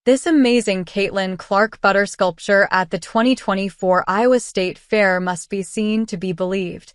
This amazing Caitlin Clark butter sculpture at the 2024 Iowa State Fair must be seen to be believed.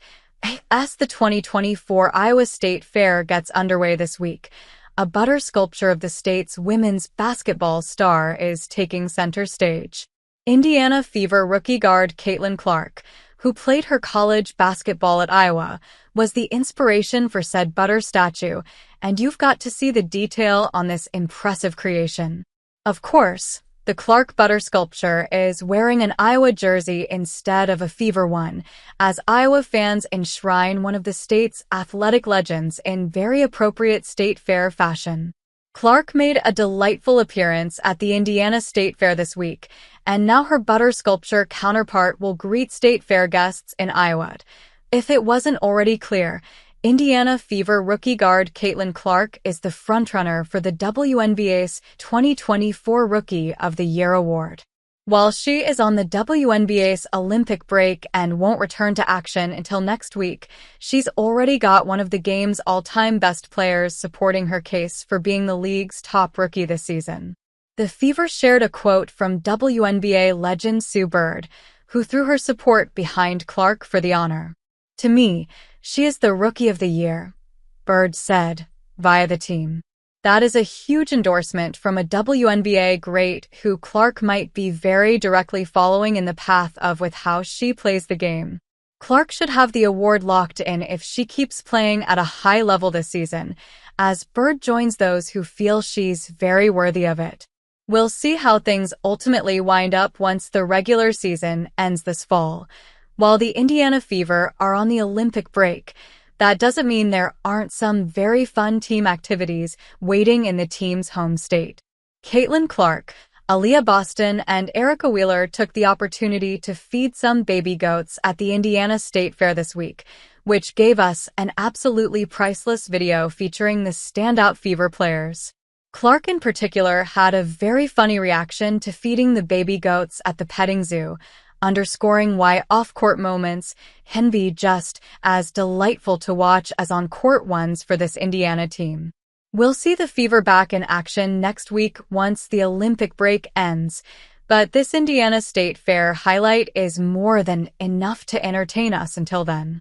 As the 2024 Iowa State Fair gets underway this week, a butter sculpture of the state's women's basketball star is taking center stage. Indiana Fever rookie guard Caitlin Clark, who played her college basketball at Iowa, was the inspiration for said butter statue, and you've got to see the detail on this impressive creation. Of course, the Clark butter sculpture is wearing an Iowa jersey instead of a Fever one, as Iowa fans enshrine one of the state's athletic legends in very appropriate state fair fashion. Clark made a delightful appearance at the Indiana State Fair this week, and now her butter sculpture counterpart will greet state fair guests in Iowa. If it wasn't already clear, Indiana Fever rookie guard Caitlin Clark is the frontrunner for the WNBA's 2024 Rookie of the Year award. While she is on the WNBA's Olympic break and won't return to action until next week, she's already got one of the game's all-time best players supporting her case for being the league's top rookie this season. The Fever shared a quote from WNBA legend Sue Bird, who threw her support behind Clark for the honor. "To me, she is the Rookie of the Year," Bird said, via the team. That is a huge endorsement from a WNBA great who Clark might be very directly following in the path of with how she plays the game. Clark should have the award locked in if she keeps playing at a high level this season, as Bird joins those who feel she's very worthy of it. We'll see how things ultimately wind up once the regular season ends this fall. While the Indiana Fever are on the Olympic break, that doesn't mean there aren't some very fun team activities waiting in the team's home state. Caitlin Clark, Aaliyah Boston, and Erica Wheeler took the opportunity to feed some baby goats at the Indiana State Fair this week, which gave us an absolutely priceless video featuring the standout Fever players. Clark in particular had a very funny reaction to feeding the baby goats at the petting zoo, underscoring why off-court moments can be just as delightful to watch as on-court ones for this Indiana team. We'll see the Fever back in action next week once the Olympic break ends, but this Indiana State Fair highlight is more than enough to entertain us until then.